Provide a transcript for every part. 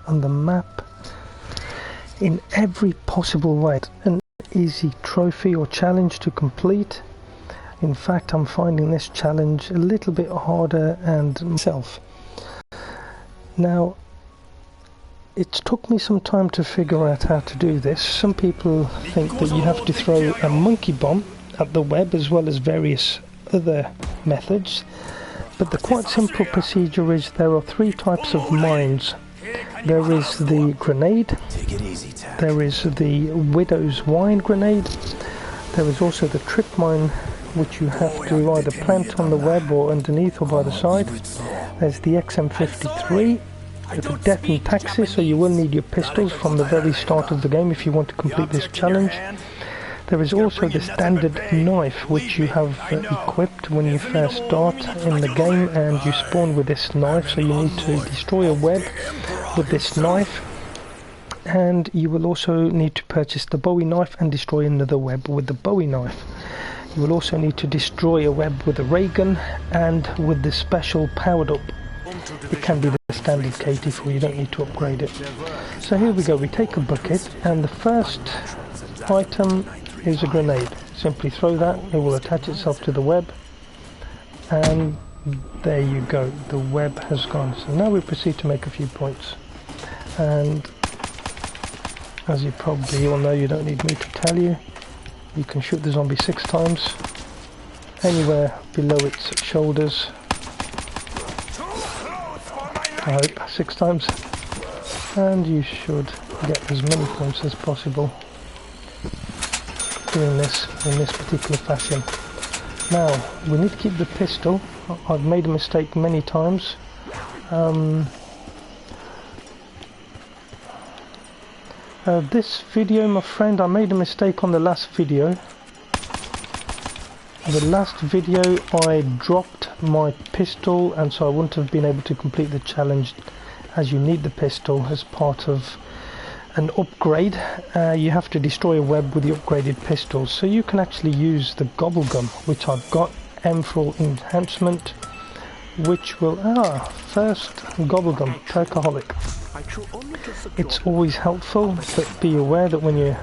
on the map in every possible way. An easy trophy or challenge to complete. In fact, I'm finding this challenge a little bit harder and myself. Now, it took me some time to figure out how to do this. Some people think that you have to throw a monkey bomb at the web as well as various other methods. But the quite simple procedure is there are three types of mines. There is the grenade, there is the widow's wine grenade, there is also the trip mine, which you have to either plant on the web or underneath or by the side. There's the XM53, the death and taxes, so you will need your pistols from the very start of the game if you want to complete this challenge. There is also the standard knife, which you have equipped when you first start in the game, and you spawn with this knife, so you need to destroy a web with this knife. And you will also need to purchase the Bowie knife and destroy another web with the Bowie knife. You will also need to destroy a web with a ray gun and with the special powered up. It can be the standard KT4, you don't need to upgrade it. So here we go, we take a bucket, and the first item is a grenade. Simply throw that, it will attach itself to the web, and there you go, the web has gone. So now we proceed to make a few points, and as you probably all know, you don't need me to tell you, you can shoot the zombie 6 times anywhere below its shoulders. I hope 6 times, and you should get as many points as possible doing this in this particular fashion. Now we need to keep the pistol. I've made a mistake many times. This video, my friend, I made a mistake on the last video. The last video I dropped my pistol, and so I wouldn't have been able to complete the challenge, as you need the pistol as part of an upgrade. You have to destroy a web with the upgraded pistol, so you can actually use the gobble gum, which I've got, M for enhancement, which will first gobble gum, perkaholic. It's always helpful, but be aware that when you're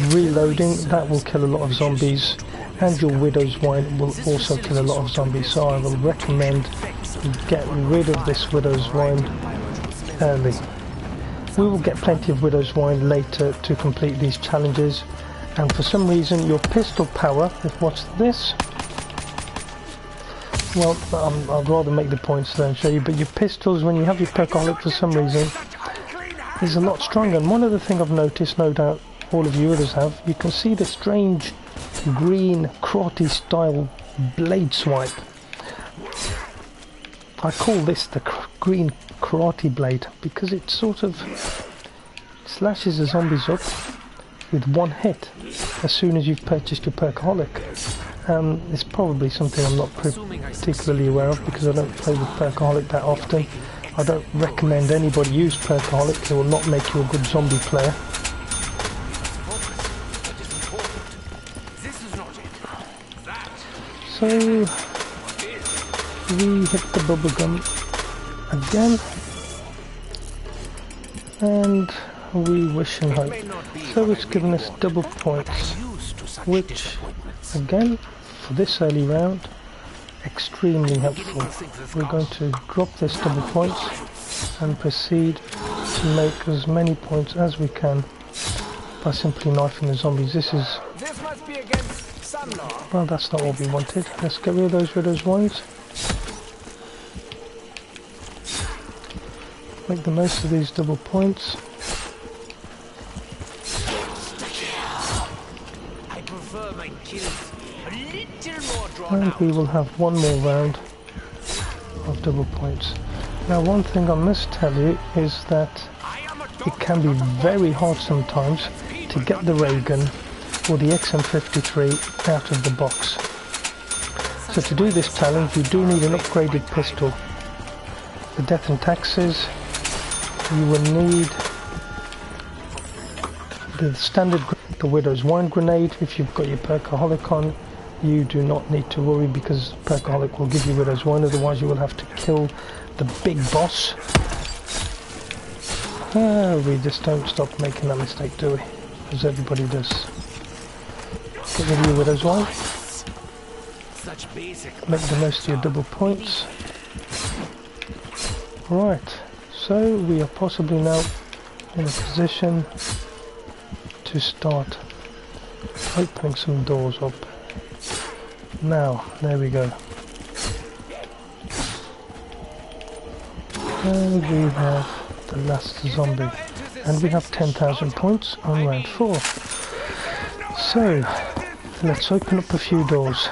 reloading, that will kill a lot of zombies, and your widow's wine will also kill a lot of zombies, so I will recommend you get rid of this widow's wine early. We will get plenty of widow's wine later to complete these challenges, and for some reason your pistol power, what's this? Well, I'd rather make the points than show you, but your pistols, when you have your perkaholic, for some reason is a lot stronger. And one other thing I've noticed, no doubt all of you others have, you can see the strange green karate style blade swipe. I call this the green karate blade because it sort of slashes the zombies up with one hit as soon as you've purchased your perkaholic. It's probably something I'm not particularly aware of because I don't play with perkaholic that often. I don't recommend anybody use perkaholic, it will not make you a good zombie player. So we hit the bubblegum again, and we wish and hope. So it's given us double points, which again, for this early round, extremely helpful. We're going to drop this double points and proceed to make as many points as we can by simply knifing the zombies. This must be against some law. Well, that's not what we wanted. Let's get rid of those widow's wines. Make the most of these double points. And we will have one more round of double points. Now, one thing I must tell you is that it can be very hard sometimes to get the ray gun or the XM53 out of the box. So to do this challenge you do need an upgraded pistol. The death and taxes, you will need the standard, the widow's wine grenade. If you've got your perkaholic on, you do not need to worry because perkaholic will give you widow's wine, otherwise you will have to kill the big boss. We just don't stop making that mistake, do we? As everybody does. Get rid of your widow's wine. Make the most of your double points. Right, so we are possibly now in a position to start opening some doors up. Now, there we go. And we have the last zombie. And we have 10,000 points on round 4. So, let's open up a few doors.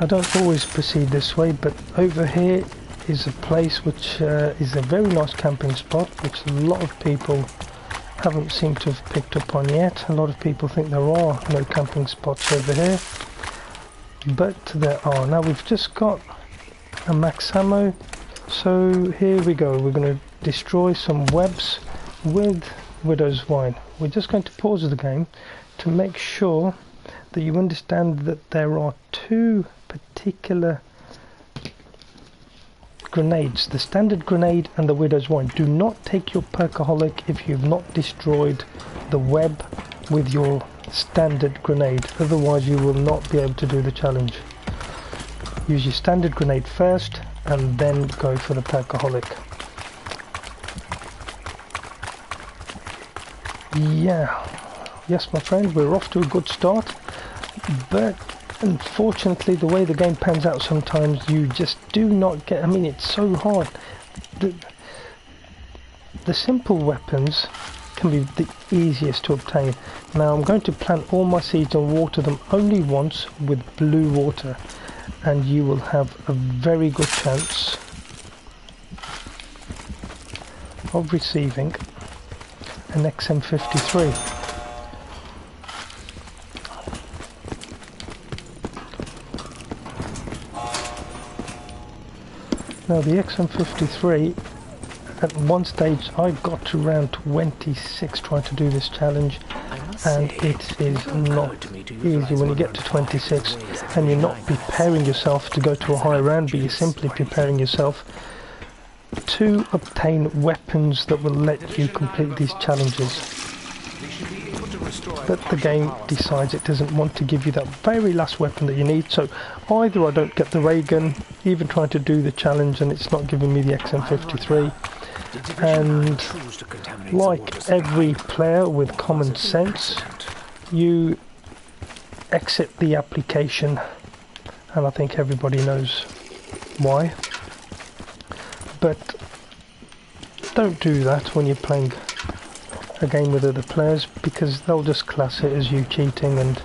I don't always proceed this way, but over here is a place which is a very nice camping spot, which a lot of people haven't seemed to have picked up on yet. A lot of people think there are no camping spots over here, but there are. Now we've just got a max ammo, so here we go. We're going to destroy some webs with Widow's Wine. We're just going to pause the game to make sure that you understand that there are two particular grenades, the standard grenade and the Widow's Wine. Do not take your perkaholic if you've not destroyed the web with your standard grenade, otherwise you will not be able to do the challenge. Use your standard grenade first and then go for the perkaholic. Yeah, yes my friend, we're off to a good start, but unfortunately the way the game pans out sometimes you just do not get, I mean it's so hard. The simple weapons can be the easiest to obtain. Now I'm going to plant all my seeds and water them only once with blue water, and you will have a very good chance of receiving an XM53. Now the XM53, at one stage I got to round 26 trying to do this challenge, and it is not easy when you get to 26 and you're not preparing yourself to go to a high round, but you're simply preparing yourself to obtain weapons that will let you complete these challenges. But the game decides it doesn't want to give you that very last weapon that you need, so either I don't get the ray gun, even trying to do the challenge, and it's not giving me the XM53, and like every player with common sense, you exit the application, and I think everybody knows why. But don't do that when you're playing a game with other players, because they'll just class it as you cheating and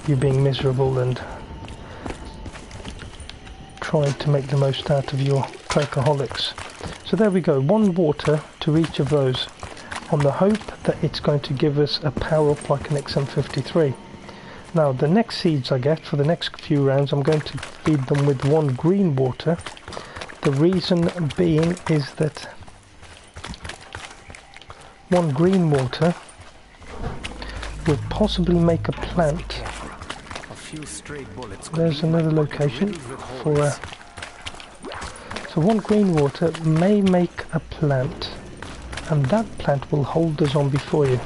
you being miserable and trying to make the most out of your perkaholics. So there we go, one water to each of those, on the hope that it's going to give us a power up like an XM53. Now the next seeds I get for the next few rounds, I'm going to feed them with one green water. The reason being is that one green water will possibly make a plant. There's another location for a... So one green water may make a plant, and that plant will hold the zombie for you.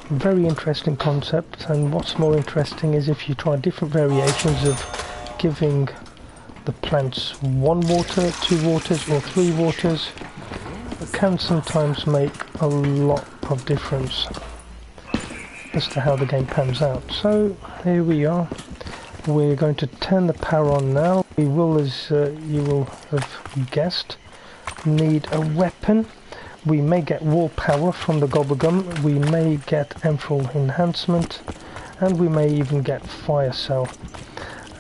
Very interesting concept, and what's more interesting is if you try different variations of giving the plants one water, two waters or three waters, it can sometimes make a lot of difference as to how the game pans out. So here we are, we're going to turn the power on now. We will, as you will have guessed, need a weapon. We may get wall power from the gobblegum, we may get emerald enhancement, and we may even get fire cell.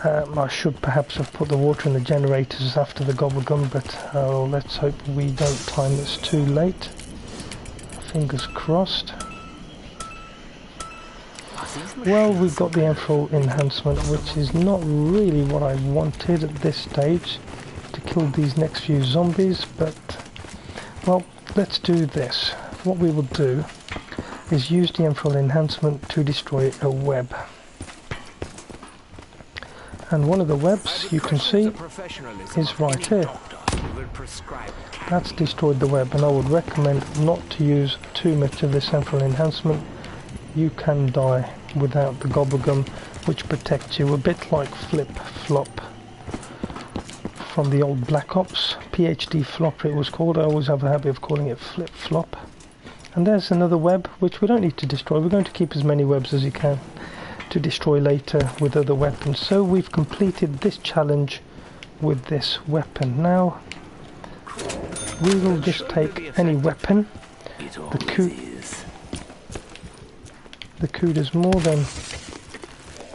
I should perhaps have put the water in the generators after the gobblegum, but let's hope we don't time this too late. Fingers crossed. Well, we've got the emerald enhancement, which is not really what I wanted at this stage to kill these next few zombies, but well, let's do this. What we will do is use the emerald enhancement to destroy a web. And one of the webs you can see is right here. That's destroyed the web, and I would recommend not to use too much of the central enhancement. You can die without the gobblegum, which protects you, a bit like flip-flop from the old Black Ops. PhD flop it was called. I always have a habit of calling it flip-flop. And there's another web, which we don't need to destroy. We're going to keep as many webs as you can to destroy later with other weapons. So we've completed this challenge with this weapon. Now we will just take any weapon. The Cood is more than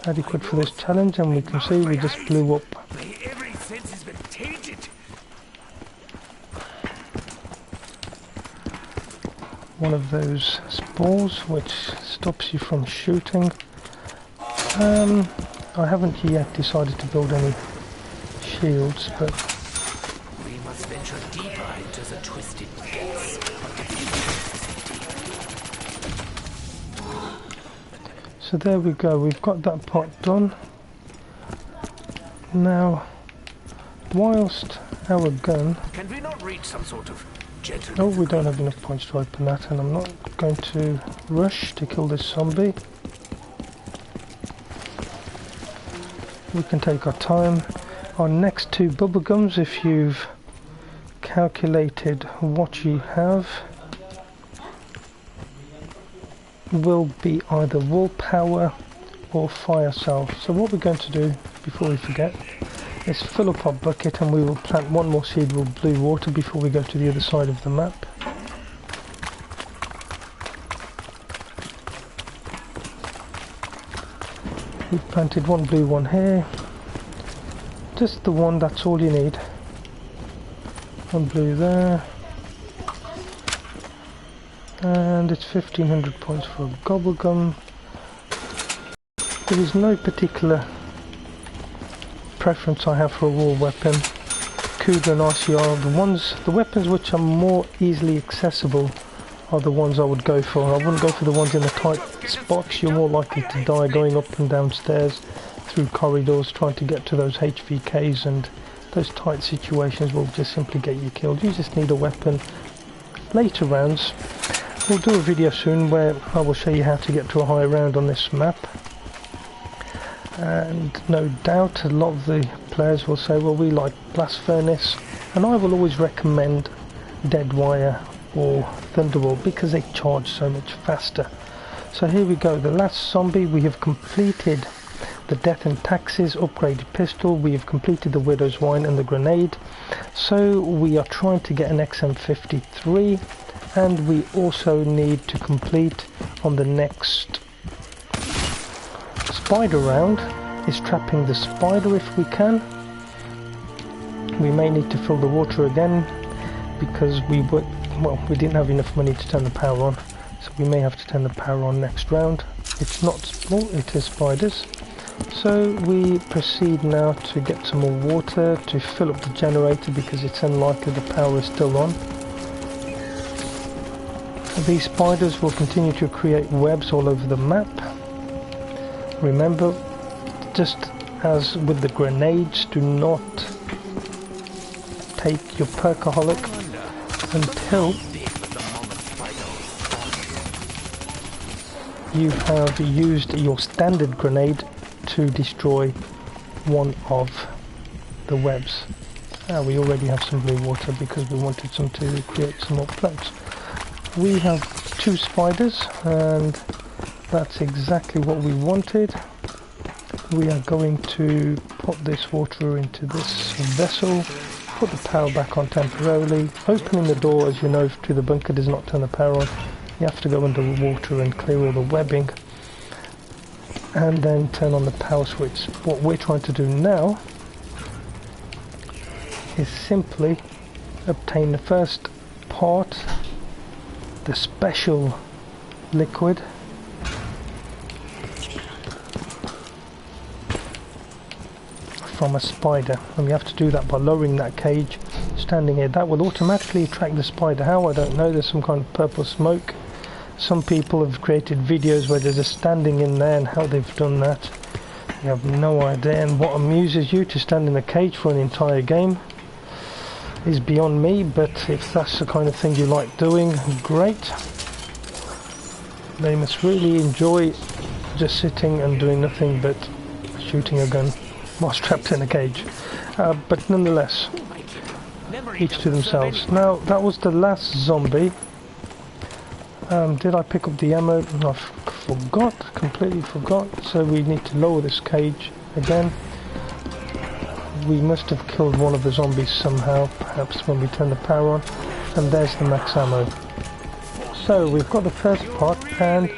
adequate for this challenge, and we can see we just blew up one of those spores, which stops you from shooting. I haven't yet decided to build any shields, but we must venture deeper into the twisted depths. So there we go, we've got that part done. Now, whilst our gun... Can we not reach some sort of gentleman? Oh, we don't have enough points to open that, and I'm not going to rush to kill this zombie. We can take our time. Our next two bubblegums, if you've calculated what you have, will be either wall power or fire cell. So what we're going to do, before we forget, is fill up our bucket, and we will plant one more seed with blue water before we go to the other side of the map. We've planted one blue one here. Just the one, that's all you need. One blue there. And it's 1500 points for a gobblegum. There is no particular preference I have for a war weapon. Cougar and RCR, the weapons which are more easily accessible are the ones I would go for. I wouldn't go for the ones in the tight spots. You're more likely to die going up and down stairs, through corridors, trying to get to those HVKs, and those tight situations will just simply get you killed. You just need a weapon. Later rounds, we'll do a video soon where I will show you how to get to a high round on this map. And no doubt a lot of the players will say, well, we like blast furnace, and I will always recommend dead wire or thunderbolt because they charge so much faster. So here we go, the last zombie. We have completed the death and taxes upgraded pistol, we have completed the widow's wine and the grenade. So we are trying to get an XM53, and we also need to complete on the next spider round is trapping the spider if we can. We may need to fill the water again because we didn't have enough money to turn the power on, so we may have to turn the power on next round. It's not small, it is spiders. So we proceed now to get some more water to fill up the generator because it's unlikely the power is still on. These spiders will continue to create webs all over the map. Remember, just as with the grenades, do not take your perkaholic until you have used your standard grenade to destroy one of the webs. We already have some blue water because we wanted some to create some more plants. We have two spiders, and that's exactly what we wanted. We are going to put this water into this vessel, put the power back on temporarily. Opening the door, as you know, to the bunker does not turn the power on. You have to go under the water and clear all the webbing, and then turn on the power switch. What we're trying to do now is simply obtain the first part, the special liquid, from a spider, and we have to do that by lowering that cage, standing here. That will automatically attract the spider. How, I don't know. There's some kind of purple smoke. Some people have created videos where they're just standing in there, and how they've done that, you have no idea. And what amuses you to stand in a cage for an entire game? is beyond me, but if that's the kind of thing you like doing, great. They must really enjoy just sitting and doing nothing but shooting a gun whilst trapped in a cage. But nonetheless, each to themselves. Now, that was the last zombie. Did I pick up the ammo? I forgot, completely forgot. So we need to lower this cage again. We must have killed one of the zombies somehow, perhaps when we turn the power on. And there's the max ammo. So we've got the first part, and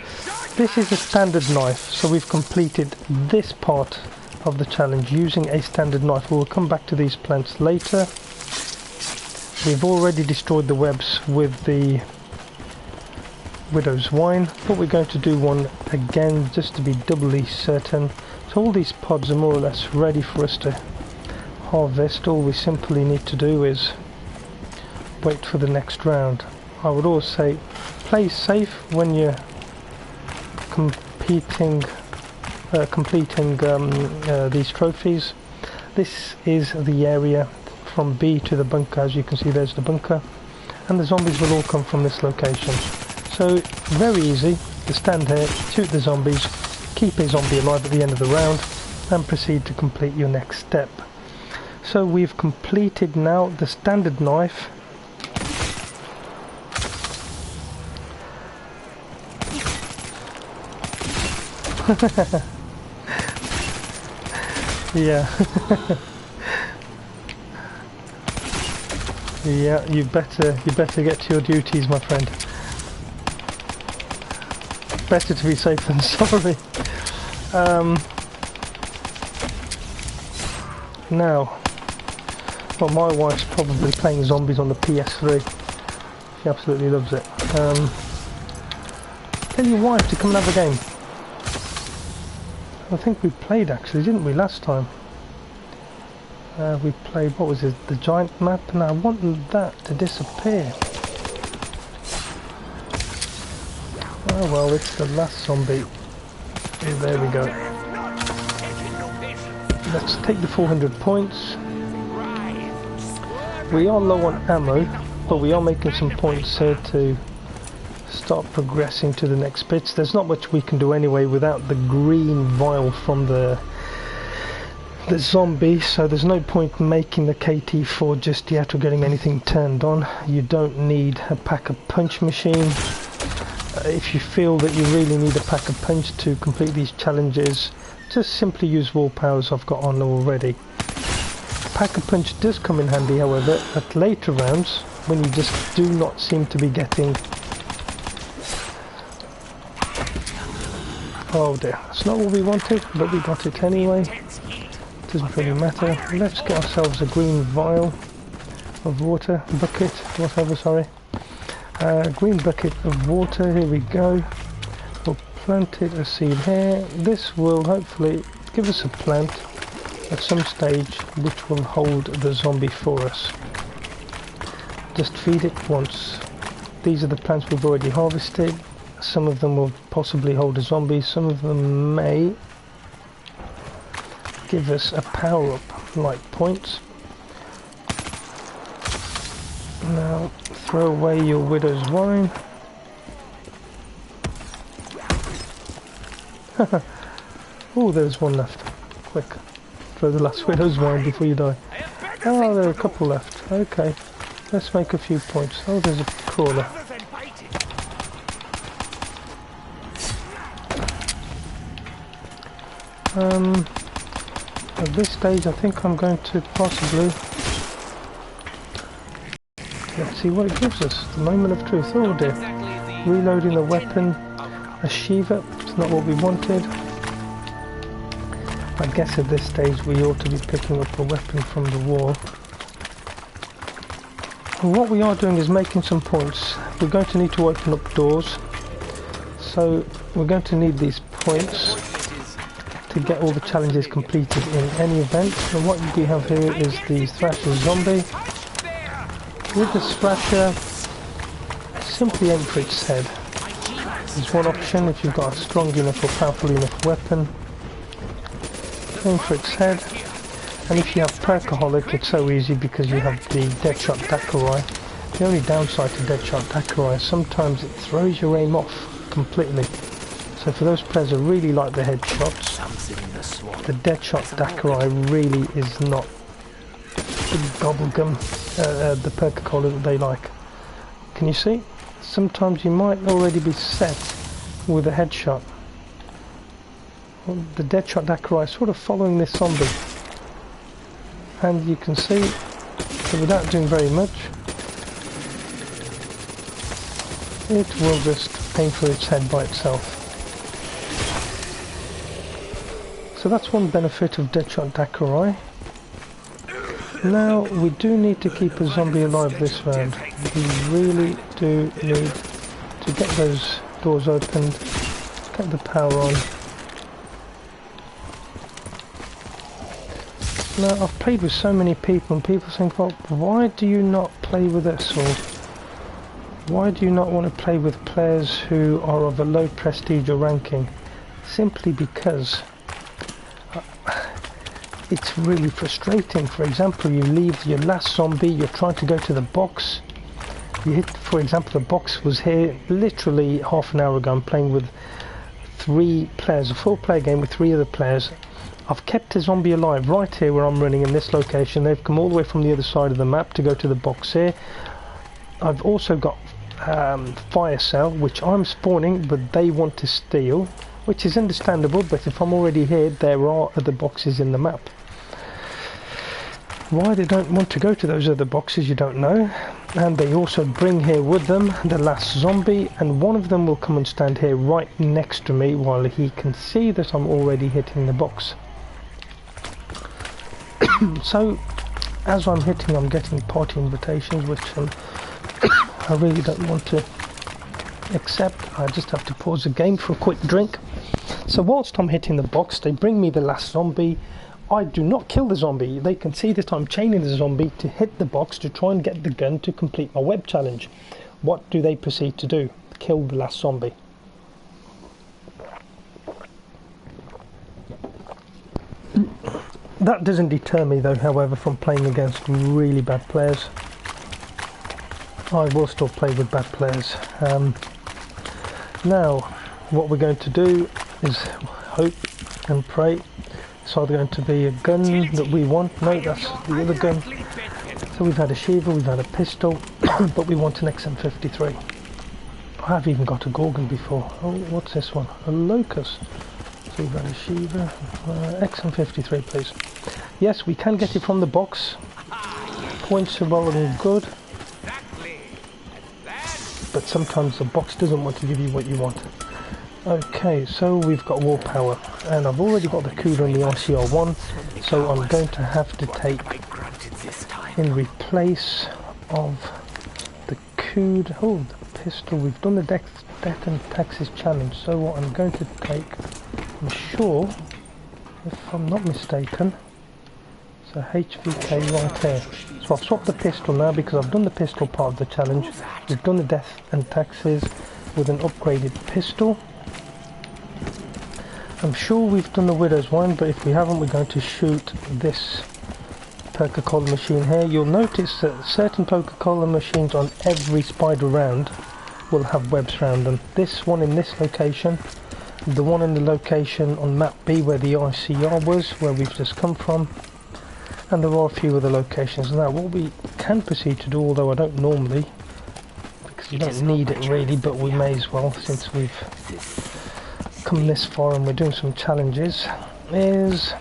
this is a standard knife. So we've completed this part of the challenge using a standard knife. We'll come back to these plants later. We've already destroyed the webs with the Widow's Wine, but we're going to do one again just to be doubly certain. So all these pods are more or less ready for us to harvest. All we simply need to do is wait for the next round. I would always say play safe when you're completing these trophies. This is the area from B to the bunker. As you can see, there's the bunker, and the zombies will all come from this location. So very easy to stand here, shoot the zombies, keep a zombie alive at the end of the round, and proceed to complete your next step. So we've completed now the standard knife. Yeah. Yeah, you better get to your duties, my friend. Better to be safe than sorry. Now, well, my wife's probably playing zombies on the PS3. She absolutely loves it. Tell your wife to come and have a game. I think we played actually, didn't we, last time? We played, what was it, the giant map, and I want that to disappear. Oh well, it's the last zombie. There we go. Let's take the 400 points. We are low on ammo, but we are making some points here to start progressing to the next bits. There's not much we can do anyway without the green vial from the zombie, so there's no point making the KT4 just yet or getting anything turned on. You don't need a pack-a-punch machine. If you feel that you really need a pack-a-punch to complete these challenges, just simply use wall powers I've got on already. Pack-a-punch does come in handy, however, at later rounds when you just do not seem to be getting... Oh dear, that's not what we wanted, but we got it anyway. Doesn't really matter. Let's get ourselves a green vial of water, bucket, whatever, sorry. Green bucket of water, here we go. We'll plant it a seed here. This will hopefully give us a plant at some stage which will hold the zombie for us. Just feed it once. These are the plants we've already harvested. Some of them will possibly hold a zombie, some of them may give us a power-up like points. Now throw away your Widow's Wine. Oh, there's one left. Quick, throw the last Widow's Wine before you die. Oh, there are a couple left. Okay, let's make a few points. Oh, there's a crawler. At this stage I think I'm going to possibly... Let's see what it gives us. The moment of truth. Oh dear. Reloading the weapon. A Shiva. It's not what we wanted. I guess at this stage we ought to be picking up a weapon from the wall. And what we are doing is making some points. We're going to need to open up doors. So we're going to need these points to get all the challenges completed in any event. And what we have here is the Thrasher zombie. With the Thrasher, simply aim for its head. There's one option if you've got a strong enough or powerful enough weapon. Aim for its head. And if you have Perkaholic, it's so easy because you have the Deadshot Dakurai. The only downside to Deadshot Dakurai is sometimes it throws your aim off completely. So for those players who really like the headshots, the Deadshot Dakurai really is not the gobblegum, the Perkaholic that they like. Can you see? Sometimes you might already be set with a headshot. Well, the Deadshot Dakurai is sort of following this zombie. And you can see that without doing very much, it will just aim for its head by itself. So that's one benefit of Deadshot Dakurai. Now we do need to keep a zombie alive this round. We really do need to get those doors opened, get the power on. Now I've played with so many people and people think, well, why do you not play with us, or why do you not want to play with players who are of a low prestige or ranking? Simply because it's really frustrating. For example, you leave your last zombie, you're trying to go to the box, you hit, for example, the box was here literally half an hour ago. I'm playing with 3 players, a 4-player game with 3 other players. I've kept a zombie alive right here where I'm running in this location. They've come all the way from the other side of the map to go to the box here. I've also got fire cell, which I'm spawning, but they want to steal, which is understandable, but if I'm already here, there are other boxes in the map. Why they don't want to go to those other boxes, you don't know. And they also bring here with them the last zombie, and one of them will come and stand here right next to me while he can see that I'm already hitting the box. So as I'm hitting, I'm getting party invitations, which I really don't want to accept. I just have to pause the game for a quick drink. So whilst I'm hitting the box, they bring me the last zombie. I do not kill the zombie. They can see that I'm chaining the zombie to hit the box to try and get the gun to complete my web challenge. What do they proceed to do? Kill the last zombie. That doesn't deter me though, however, from playing against really bad players. I will still play with bad players. Now, what we're going to do is hope and pray. It's either going to be a gun that we want. No, that's the other gun. So we've had a Shiva, we've had a pistol, but we want an XM53. I've even got a Gorgon before. Oh, what's this one? A Locust. So we've had a Shiva. XM53, please. Yes, we can get it from the box. Points are well and good. But sometimes the box doesn't want to give you what you want. Okay, so we've got wall power, and I've already got the CUDA on the ICR1, so I'm going to have to take, in replace of the CUDA, oh, the pistol, we've done the death and taxes challenge, so what I'm going to take, I'm sure, if I'm not mistaken, it's a HVK right here. So I've swapped the pistol now because I've done the pistol part of the challenge. We've done the death and taxes with an upgraded pistol. I'm sure we've done the Widow's one, but if we haven't, we're going to shoot this Coca-Cola machine here. You'll notice that certain Coca-Cola machines on every spider round will have webs around them. This one in this location, the one in the location on map B where the ICR was, where we've just come from, and there are a few other locations. Now what we can proceed to do, although I don't normally, because you don't need it really, but we may as well since we've come this far and we're doing some challenges, is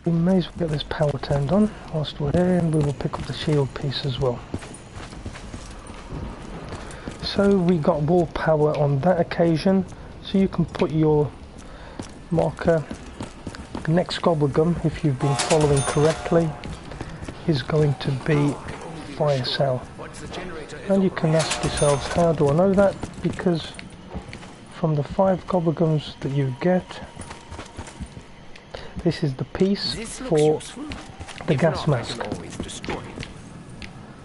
we may as well get this power turned on whilst we're here, and we will pick up the shield piece as well. So we got wall power on that occasion, so you can put your marker. Next gobblegum, if you've been following correctly, is going to be fire cell. And you can ask yourselves, how do I know that? Because from the 5 gobblegums that you get, this is the piece for the gas mask.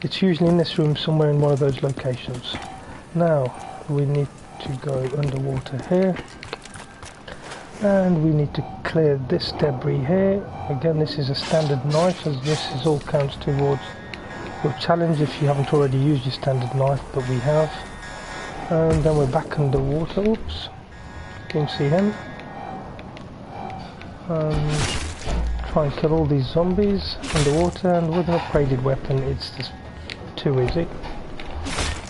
It's usually in this room somewhere in one of those locations. Now we need to go underwater here. And we need to clear this debris here. Again, this is a standard knife, as this is all counts towards your challenge if you haven't already used your standard knife, but we have. And then we're back underwater. Oops, you can see him. Try and kill all these zombies underwater, and with an upgraded weapon it's just too easy.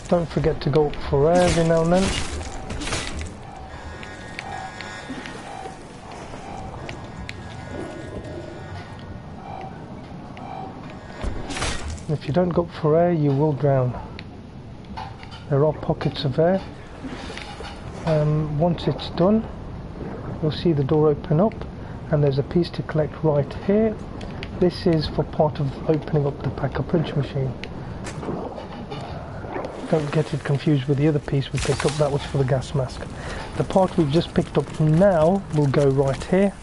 Don't forget to go up for air every now and then. If you don't go up for air, you will drown. There are pockets of air. Once it's done, you'll see the door open up, and there's a piece to collect right here. This is for part of opening up the pack-a-punch machine. Don't get it confused with the other piece we picked up, that was for the gas mask. The part we've just picked up now will go right here.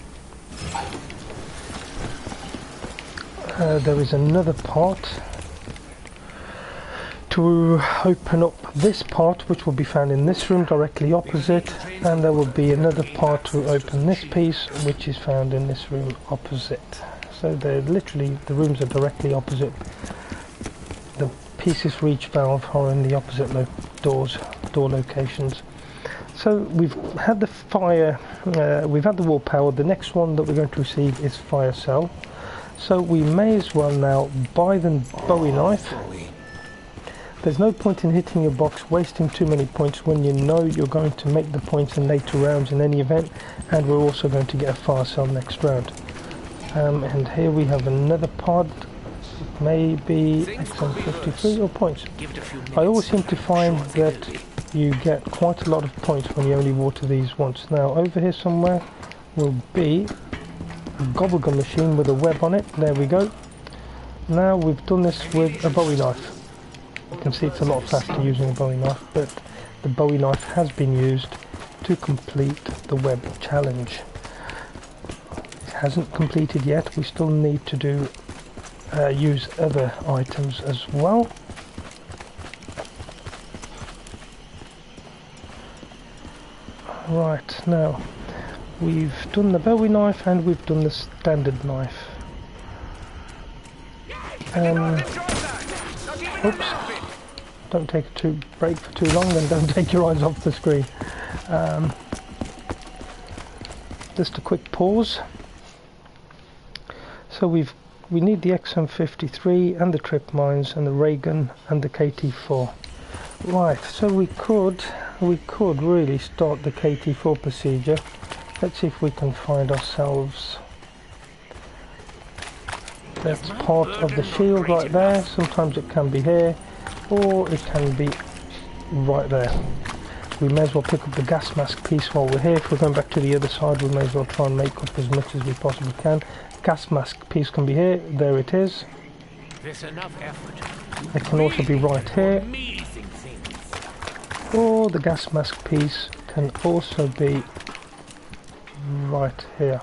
There is another part to open up this part, which will be found in this room directly opposite, and there will be another part to open this piece, which is found in this room opposite. So they're literally, the rooms are directly opposite. The pieces for each valve are in the opposite door locations. So we've had the fire, we've had the wall power. The next one that we're going to receive is fire cell. So we may as well now buy the Bowie knife. There's no point in hitting your box, wasting too many points when you know you're going to make the points in later rounds in any event, and we're also going to get a fire cell next round. And here we have another pod, maybe XM53 or points. I always seem to find that you get quite a lot of points when you only water these once. Now over here somewhere will be a gobblegum machine with a web on it. There we go. Now we've done this with a Bowie knife. You can see it's a lot faster using a Bowie knife, but the Bowie knife has been used to complete the web challenge. It hasn't completed yet. We still need to do use other items as well. Right, now we've done the Bowie knife and we've done the standard knife. Oops. Don't take a break for too long, and don't take your eyes off the screen. Just a quick pause. So we need the XM53 and the trip mines and the ray gun and the KT4. Right, so we could really start the KT4 procedure. Let's see if we can find ourselves. That's part of the shield right there. Sometimes it can be here, or it can be right there. We may as well pick up the gas mask piece while we're here. If we're going back to the other side, we may as well try and make up as much as we possibly can. Gas mask piece can be here. There it is. It can also be right here. Or the gas mask piece can also be right here.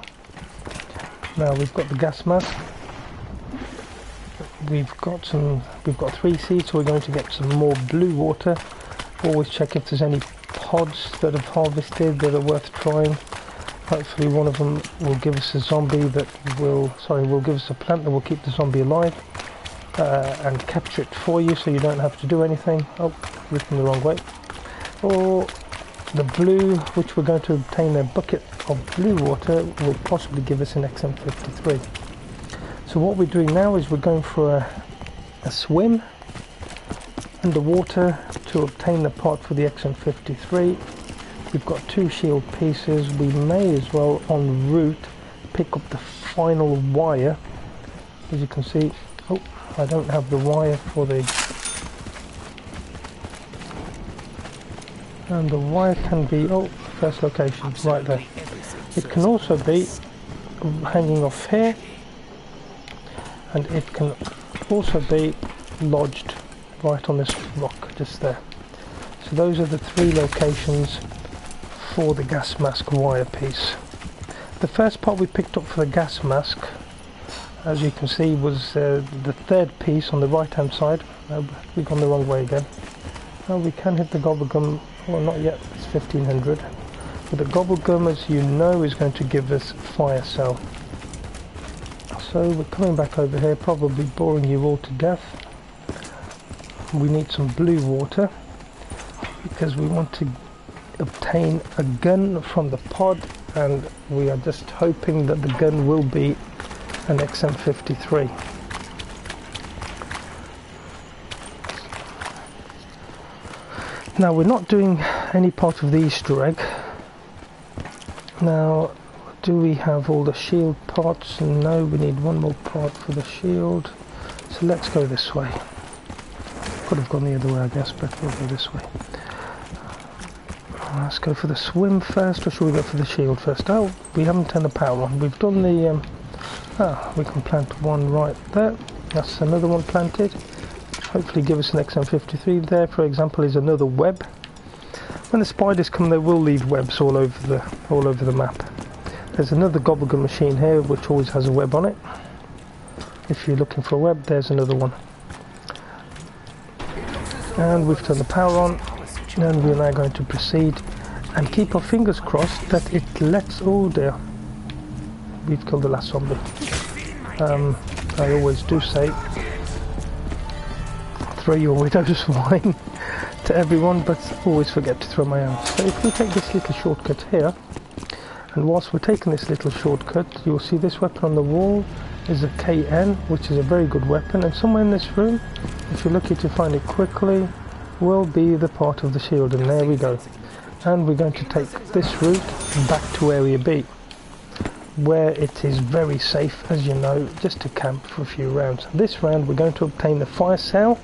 Now we've got the gas mask. We've got 3 seeds, so we're going to get some more blue water. Always check if there's any pods that have harvested that are worth trying. Hopefully one of them will give us a zombie that will give us a plant that will keep the zombie alive and capture it for you, so you don't have to do anything. Oh, written the wrong way. Or the blue, which we're going to obtain a bucket of blue water, will possibly give us an XM53. So what we're doing now is we're going for a swim underwater to obtain the part for the XM53. We've got 2 shield pieces. We may as well en route pick up the final wire. As you can see, oh, I don't have the wire for the... And the wire can be, oh, first location, right there. It can also be hanging off here. And it can also be lodged right on this rock just there. So those are the 3 locations for the gas mask wire piece. The first part we picked up for the gas mask, as you can see, was the 3rd piece on the right hand side. We've gone the wrong way again. We can hit the gobblegum, well not yet, it's 1500. But the Gobblegum, as you know, is going to give us fire cell. So we're coming back over here, probably boring you all to death. We need some blue water because we want to obtain a gun from the pod, and we are just hoping that the gun will be an XM53. Now we're not doing any part of the Easter egg. Now, do we have all the shield parts? No, we need one more part for the shield. So let's go this way. Could have gone the other way, I guess, but we'll go this way. Let's go for the swim first, or should we go for the shield first? Oh, we haven't turned the power on. We've done the... we can plant one right there. That's another one planted. Hopefully give us an XM53. There, for example, is another web. When the spiders come, they will leave webs all over the map. There's another Gobblegum machine here, which always has a web on it. If you're looking for a web, there's another one. And we've turned the power on, and we're now going to proceed and keep our fingers crossed that it lets... Oh dear, we've killed the last zombie. I always do say, throw your widow's wine to everyone, but always forget to throw my own. So if we take this little shortcut here, and whilst we're taking this little shortcut, you'll see this weapon on the wall is a KN, which is a very good weapon, and somewhere in this room, if you're lucky to find it quickly, will be the part of the shield, and there we go. And we're going to take this route back to Area B, where it is very safe, as you know, just to camp for a few rounds. This round we're going to obtain the fire cell,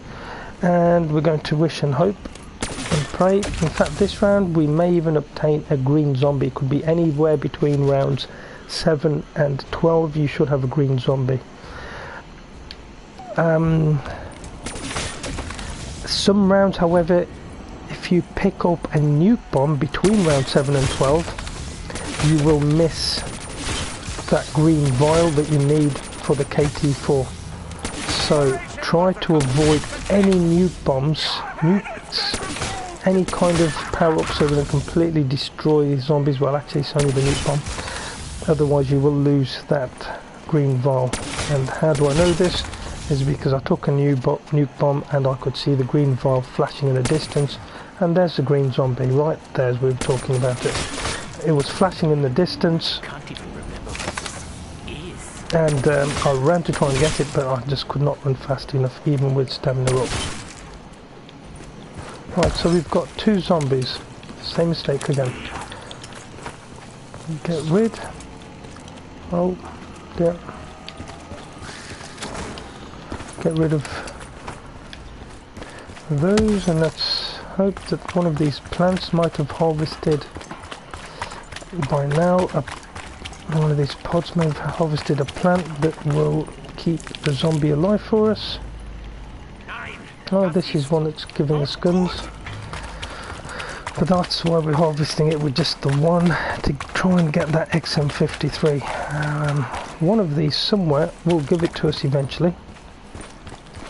and we're going to wish and hope and pray. In fact, this round we may even obtain a green zombie. It could be anywhere between rounds 7 and 12. You should have a green zombie. Some rounds, however, if you pick up a nuke bomb between round 7 and 12, you will miss that green vial that you need for the KT4. So try to avoid any nuke bombs, nukes, any kind of power-ups that are going to completely destroy the zombies. Well, actually it's only the nuke bomb. Otherwise you will lose that green vial. And how do I know this? Is because I took a nuke bomb and I could see the green vial flashing in the distance, and there's the green zombie right there as we were talking about it. It was flashing in the distance, and I ran to try and get it, but I just could not run fast enough even with stamina up. Right, so we've got 2 zombies. Same mistake again. Get rid. Oh, yeah. Get rid of those, and let's hope that one of these plants might have harvested by now. One of these pods may have harvested a plant that will keep the zombie alive for us. Oh, this is one that's giving us guns. But that's why we're harvesting it with just the one, to try and get that XM53. One of these somewhere will give it to us eventually.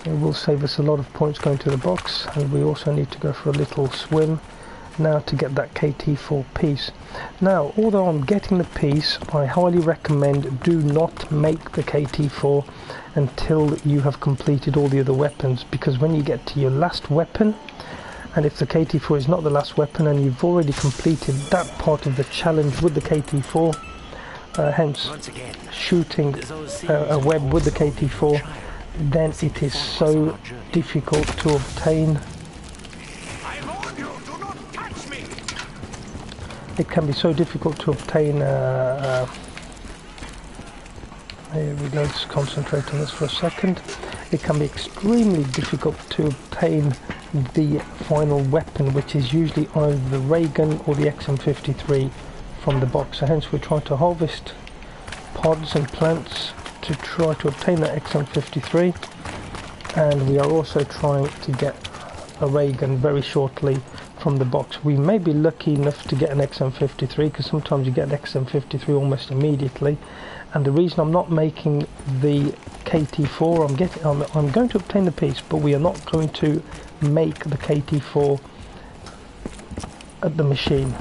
It will save us a lot of points going to the box, and we also need to go for a little swim now to get that KT4 piece. Now, although I'm getting the piece, I highly recommend do not make the KT4 until you have completed all the other weapons, because when you get to your last weapon, and if the KT4 is not the last weapon and you've already completed that part of the challenge with the KT4, hence shooting a web with the KT4, then it is so difficult to obtain. It can be so difficult to obtain. Here we go, just concentrate on this for a second. It can be extremely difficult to obtain the final weapon, which is usually either the ray gun or the XM53 from the box. So hence we're trying to harvest pods and plants to try to obtain that XM53, and we are also trying to get a ray gun very shortly from the box. We may be lucky enough to get an XM53, because sometimes you get an XM53 almost immediately. And the reason I'm not making the KT4, I'm going to obtain the piece, but we are not going to make the KT4 at the machine.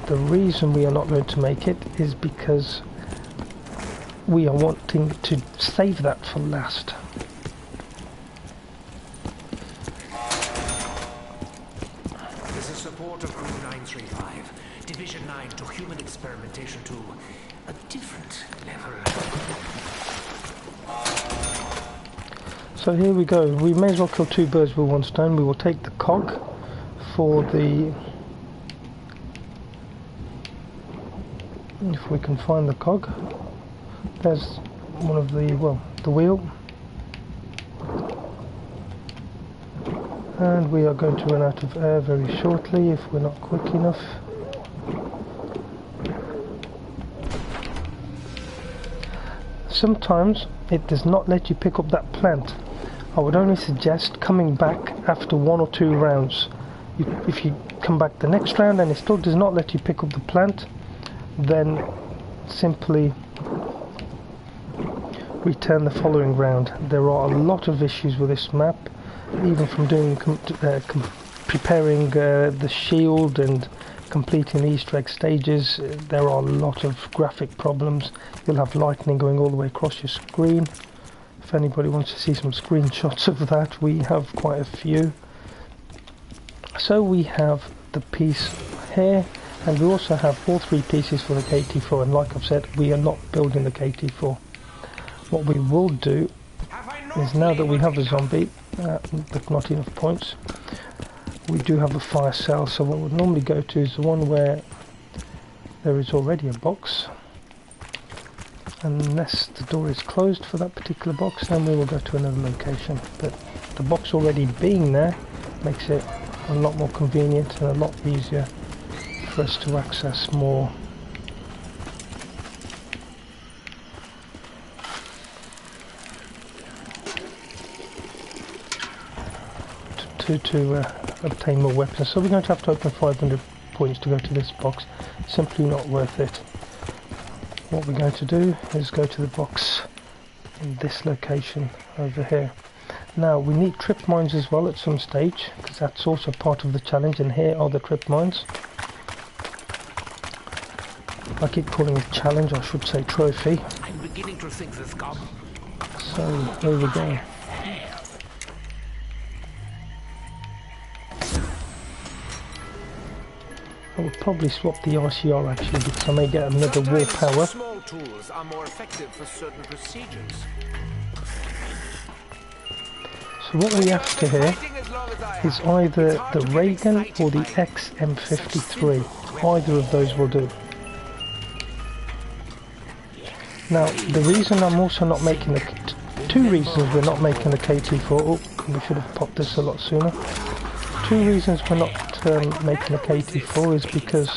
The reason we are not going to make it is because we are wanting to save that for last. This is support of Group 935. Division 9 took human experimentation to a different level. So here we go. We may as well kill two birds with one stone. We will take the cog for the... If we can find the cog. There's one of the, well, the wheel. And we are going to run out of air very shortly if we're not quick enough. Sometimes it does not let you pick up that plant. I would only suggest coming back after 1 or 2 rounds. If you come back the next round and it still does not let you pick up the plant, then simply return the following round. There are a lot of issues with this map, even from doing preparing the shield and completing the Easter egg stages. There are a lot of graphic problems. You'll have lightning going all the way across your screen. If anybody wants to see some screenshots of that, we have quite a few. So we have the piece here, and we also have all 3 pieces for the KT4, and like I've said, we are not building the KT4. What we will do is, now that we have a zombie with not enough points, we do have a fire cell. So what we'd normally go to is the one where there is already a box. Unless the door is closed for that particular box, then we will go to another location. But the box already being there makes it a lot more convenient and a lot easier for us to access more. To obtain more weapons. So we're going to have to open 500 points to go to this box. Simply not worth it. What we're going to do is go to the box in this location over here. Now we need trip mines as well at some stage, because that's also part of the challenge, and here are the trip mines. I keep calling it challenge, I should say trophy. I'm beginning to think this gone. So here we go. I would probably swap the RCR actually, because I may get another war power. Small tools are more effective for certain procedures. So what we have to here is either the ray gun or the XM53. Either of those will do. Now the reason I'm also not making the... 2 reasons we're not making the KT4... Oh, we should have popped this a lot sooner. 2 reasons we're not making the KT4 is because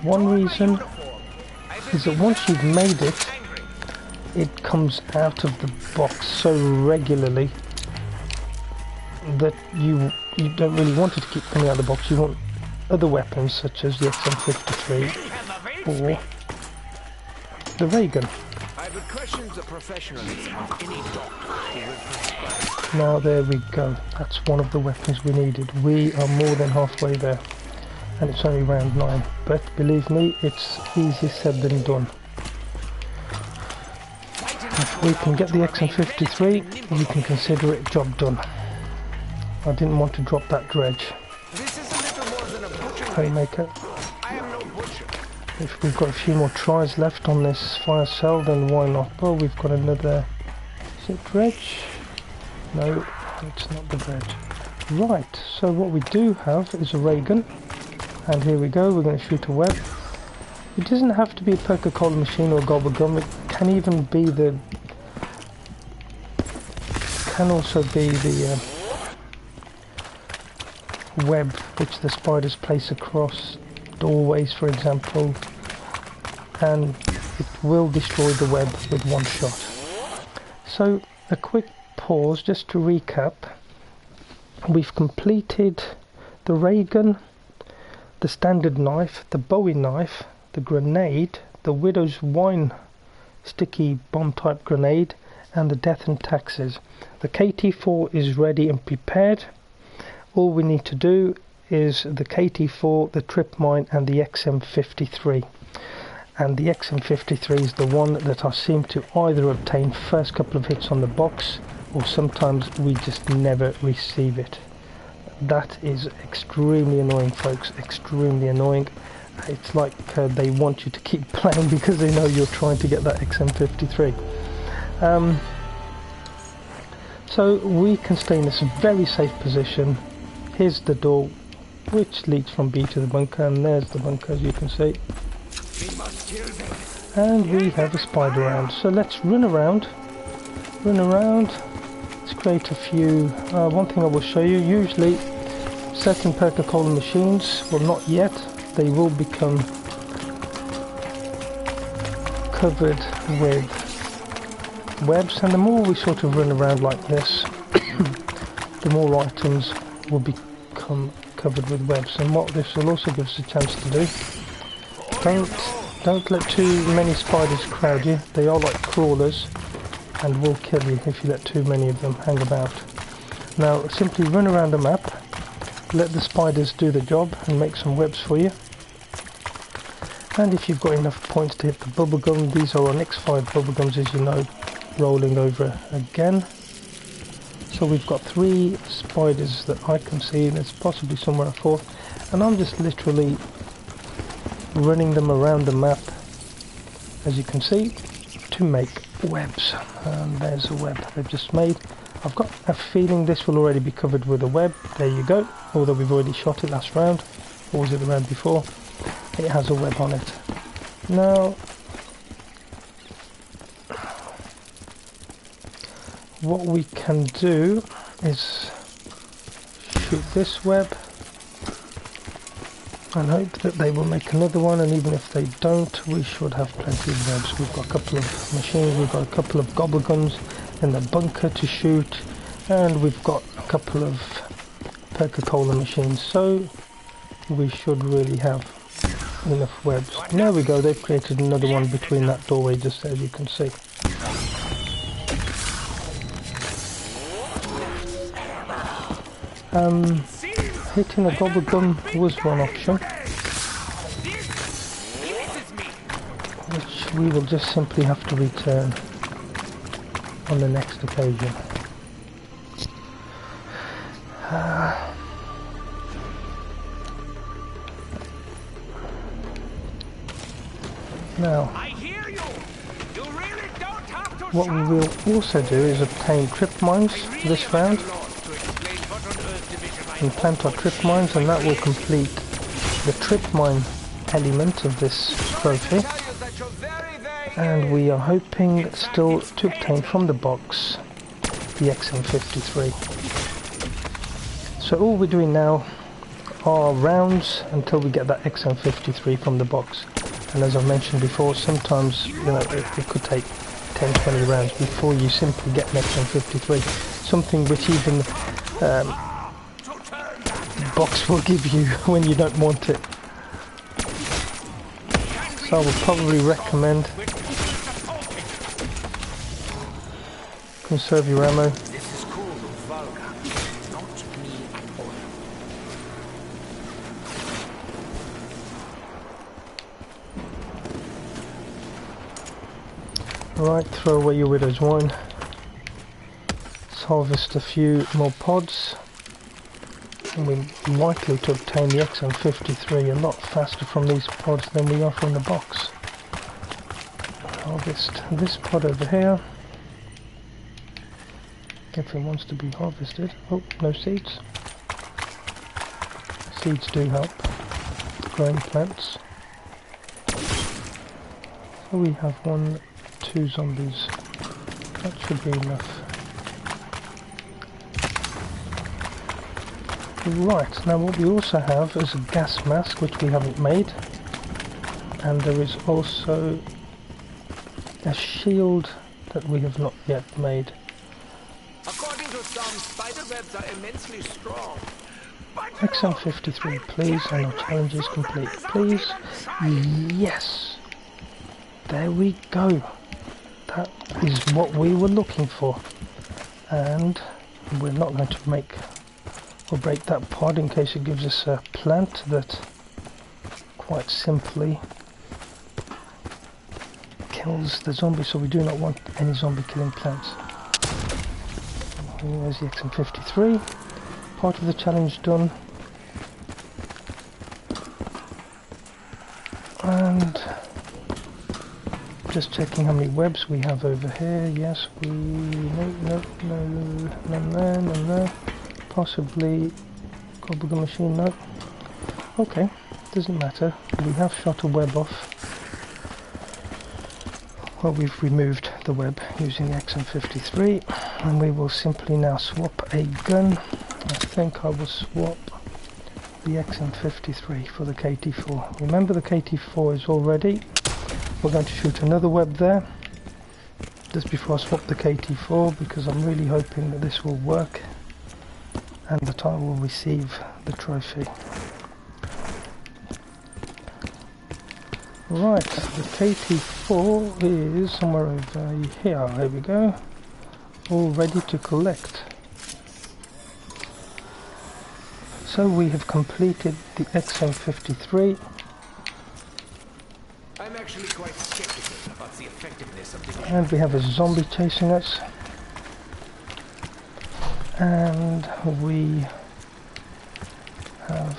one reason is that once you've made it, it comes out of the box so regularly that you don't really want it to keep coming out of the box. You want other weapons such as the XM53 or the ray gun. Now there we go, that's one of the weapons we needed. We are more than halfway there, and it's only round 9, but believe me, it's easier said than done. If we can get the XM53, we can consider it job done. I didn't want to drop that dredge. Haymaker. If we've got a few more tries left on this fire cell, then why not? Well, we've got another... Is it dredge? No, it's not the dredge. Right, so what we do have is a ray gun. And here we go, we're going to shoot a web. It doesn't have to be a Coca-Cola machine or a gobble gum. It can even be the... can also be the web which the spiders place across doorways, for example, and it will destroy the web with one shot. So a quick pause just to recap. We've completed the ray gun, the standard knife, the Bowie knife, the grenade, the widow's wine sticky bomb type grenade, and the death and taxes. The KT4 is ready and prepared. All we need to do is the KT4, the trip mine and the XM53. And the XM53 is the one that I seem to either obtain first couple of hits on the box, or sometimes we just never receive it. That is extremely annoying, folks, extremely annoying. It's like they want you to keep playing because they know you're trying to get that XM53. So we can stay in this very safe position. Here's the door which leads from B to the bunker, and there's the bunker as you can see. And we have a spider round, so let's run around. Let's create a few. One thing I will show you, usually certain Coca-Cola machines, well not yet, they will become covered with webs, and the more we sort of run around like this, the more items will become covered with webs. And what this will also give us a chance to do, don't let too many spiders crowd you. They are like crawlers and will kill you if you let too many of them hang about. Now simply run around the map, let the spiders do the job and make some webs for you. And if you've got enough points to hit the bubblegum, these are on X5 bubblegums as you know, rolling over again. So we've got 3 spiders that I can see, and there's possibly somewhere a 4th, and I'm just literally running them around the map, as you can see, to make webs. And there's a web they've just made. I've got a feeling this will already be covered with a web. There you go, although we've already shot it last round, or was it the round before? It has a web on it. Now what we can do is shoot this web and hope that they will make another one, and even if they don't, we should have plenty of webs. We've got a couple of machines, we've got a couple of gobbleguns in the bunker to shoot, and we've got a couple of Coca-Cola machines, so we should really have enough webs. And there we go, they've created another one between that doorway just as you can see. Hitting a gobblegum was one option, which we will just simply have to return on the next occasion. Now, what we will also do is obtain trip mines this round and plant our trip mines, and that will complete the trip mine element of this trophy. And we are hoping still to obtain from the box the XM53. So all we're doing now are rounds until we get that XM53 from the box. And as I mentioned before, sometimes it could take 10-20 rounds before you simply get an XM53, something which even box will give you when you don't want it. So I would probably recommend conserve your ammo. Right, throw away your widow's wine. Let's harvest a few more pods. And we're likely to obtain the XM53 a lot faster from these pods than we are from the box. Harvest this pod over here, if it wants to be harvested. Oh, no seeds. Seeds do help growing plants. So we have 1, 2 zombies. That should be enough. Right, now what we also have is a gas mask which we haven't made, and there is also a shield that we have not yet made. According to some, spider webs are immensely strong. XM53 please, and our challenge is complete. Please, yes, there we go. That is what we were looking for, and we're not going to make We'll break that pod in case it gives us a plant that quite simply kills the zombie, so we do not want any zombie killing plants. Here's the XM53. Part of the challenge done. And just checking how many webs we have over here. Yes, no, possibly gobble machine, no. Okay, doesn't matter. We have shot a web off. Well, we've removed the web using the XM53, and we will simply now swap a gun. I think I will swap the XM53 for the KT4. Remember, the KT4 is all ready. We're going to shoot another web there just before I swap the KT4, because I'm really hoping that this will work and that I will receive the trophy. Right, the KT4 is somewhere over here. There we go, all ready to collect. So we have completed the XM53. I'm actually quite skeptical about the effectiveness of the And we have a zombie chasing us. And we have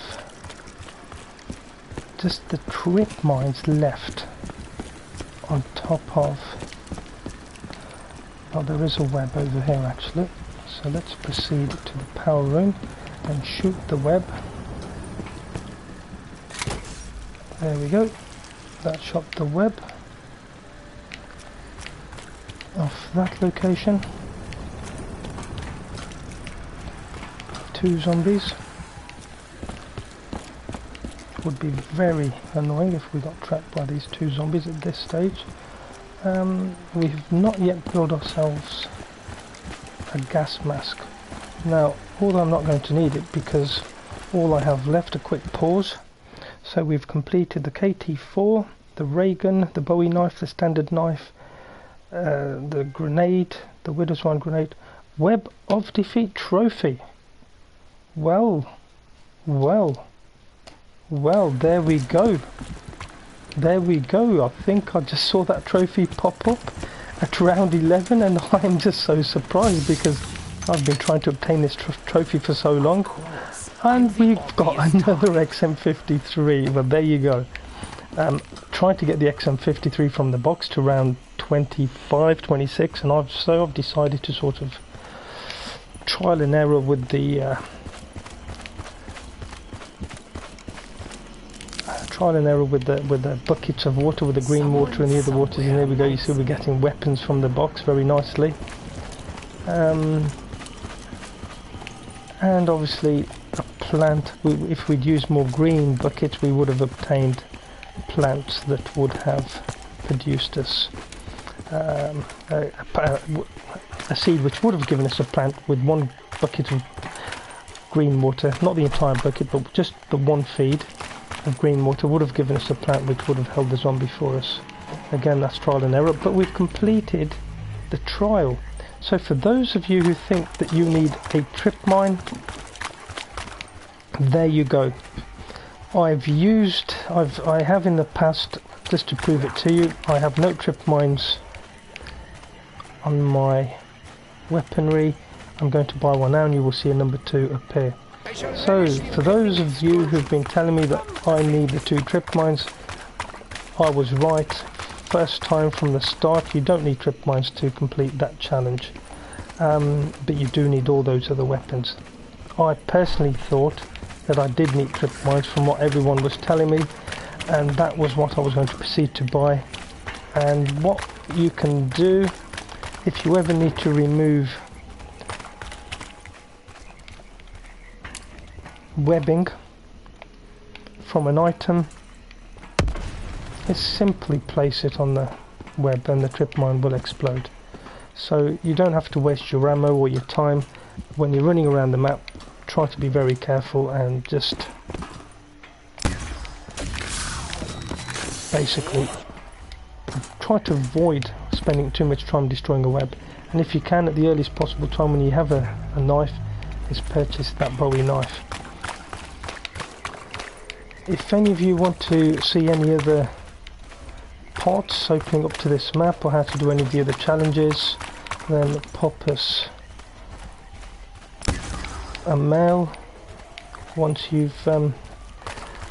just the trip mines left on top of... Oh, there is a web over here actually. So let's proceed to the power room and shoot the web. There we go. That shot the web off that location. 2 zombies. Would be very annoying if we got trapped by these 2 zombies at this stage. We have not yet built ourselves a gas mask. Now, although I'm not going to need it because all I have left, a quick pause. So we've completed the KT4, the ray gun, the Bowie knife, the standard knife, the grenade, the Widow's Wine grenade, Web of Defeat trophy. Well, there we go. There we go. I think I just saw that trophy pop up at round 11, and I am just so surprised because I've been trying to obtain this trophy for so long. And we've got another XM53. Well, there you go. Trying to get the XM53 from the box to round 25, 26, and I've decided to sort of trial and error with the buckets of water, with the green water and the other waters, and there we go. You see we're getting weapons from the box very nicely. And obviously a plant, if we'd used more green buckets we would have obtained plants that would have produced us a seed which would have given us a plant with 1 bucket of green water, not the entire bucket but just the 1 feed of green water would have given us a plant which would have held the zombie for us. Again, that's trial and error, but we've completed the trial. So for those of you who think that you need a trip mine, there you go. I have in the past, just to prove it to you, I have no trip mines on my weaponry. I'm going to buy one now and you will see a number 2 appear. So for those of you who've been telling me that I need the 2 trip mines, I was right. First time from the start. You don't need trip mines to complete that challenge, but you do need all those other weapons. I personally thought that I did need trip mines from what everyone was telling me, and that was what I was going to proceed to buy. And what you can do if you ever need to remove webbing from an item is simply place it on the web and the trip mine will explode. So you don't have to waste your ammo or your time when you're running around the map. Try to be very careful and just basically try to avoid spending too much time destroying a web, and if you can at the earliest possible time when you have a knife, is purchase that Bowie knife. If any of you want to see any other parts opening up to this map or how to do any of the other challenges, then pop us a mail once you've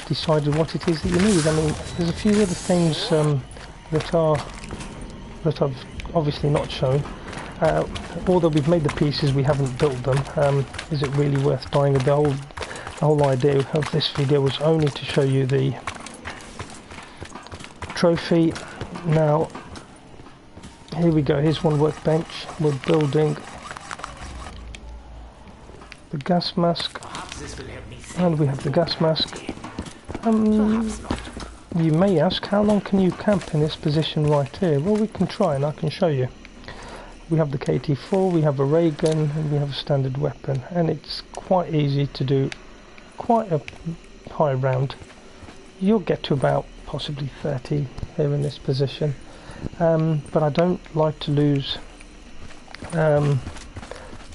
decided what it is that you need. I mean, there's a few other things that I've obviously not shown. Although we've made the pieces, we haven't built them. Is it really worth dying? The whole idea of this video was only to show you the trophy. Now, here we go. Here's one workbench. We're building the gas mask, and we have the gas mask. You may ask, how long can you camp in this position right here? Well, we can try, and I can show you. We have the KT4, we have a ray gun, and we have a standard weapon, and it's quite easy to do quite a high round. You'll get to about possibly 30 here in this position, but I don't like to lose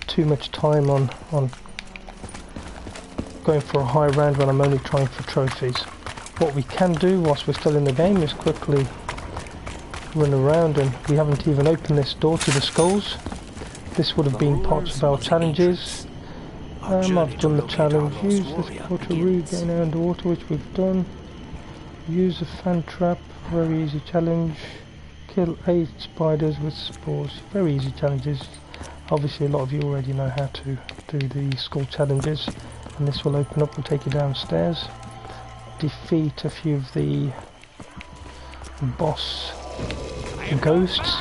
too much time on going for a high round when I'm only trying for trophies. What we can do whilst we're still in the game is quickly run around, and we haven't even opened this door to the skulls. This would have been parts of our challenges. I've done the challenge, use this portal getting underwater, which we've done. Use a fan trap, very easy challenge. Kill 8 spiders with spores, very easy challenges. Obviously a lot of you already know how to do the skull challenges, and this will open up and take you downstairs. Defeat a few of the boss ghosts,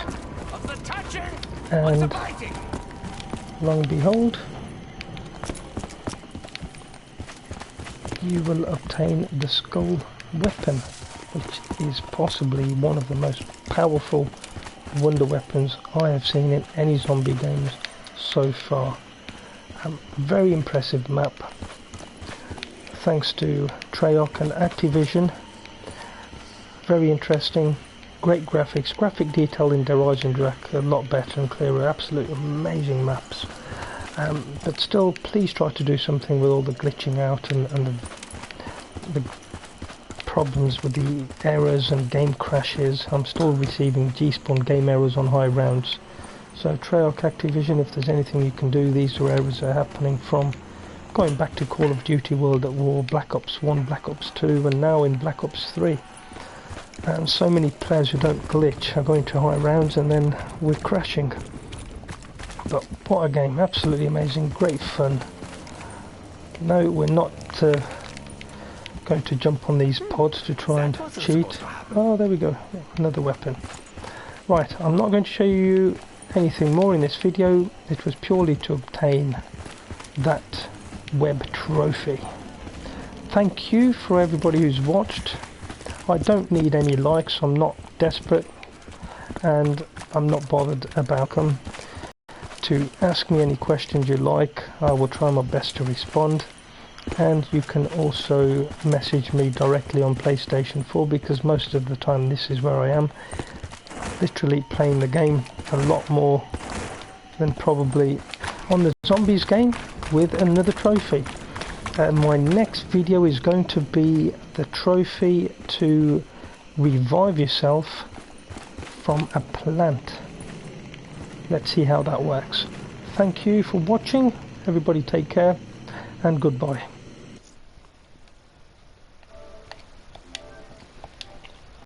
and long behold, you will obtain the skull weapon, which is possibly one of the most powerful wonder weapons I have seen in any zombie games so far. Very impressive map, thanks to Treyarch and Activision. Very interesting, great graphics, graphic detail in Der Eisendrache, a lot better and clearer, absolutely amazing maps. But still, please try to do something with all the glitching out and the problems with the errors and game crashes. I'm still receiving G-spawn game errors on high rounds. So Treyarch, Activision, if there's anything you can do, these are errors that are happening from going back to Call of Duty World at War, Black Ops 1, Black Ops 2, and now in Black Ops 3. And so many players who don't glitch are going to high rounds and then we're crashing. But what a game, absolutely amazing, great fun. No, we're not going to jump on these pods to try and cheat. Oh, there we go, another weapon. Right, I'm not going to show you anything more in this video. It was purely to obtain that web trophy. Thank you for everybody who's watched. I don't need any likes, I'm not desperate, and I'm not bothered about them. To ask me any questions you like, I will try my best to respond. And you can also message me directly on PlayStation 4, because most of the time this is where I am, literally playing the game a lot more than probably on the zombies game with another trophy. My next video is going to be the trophy to revive yourself from a plant. Let's see how that works. Thank you for watching, everybody take care and goodbye.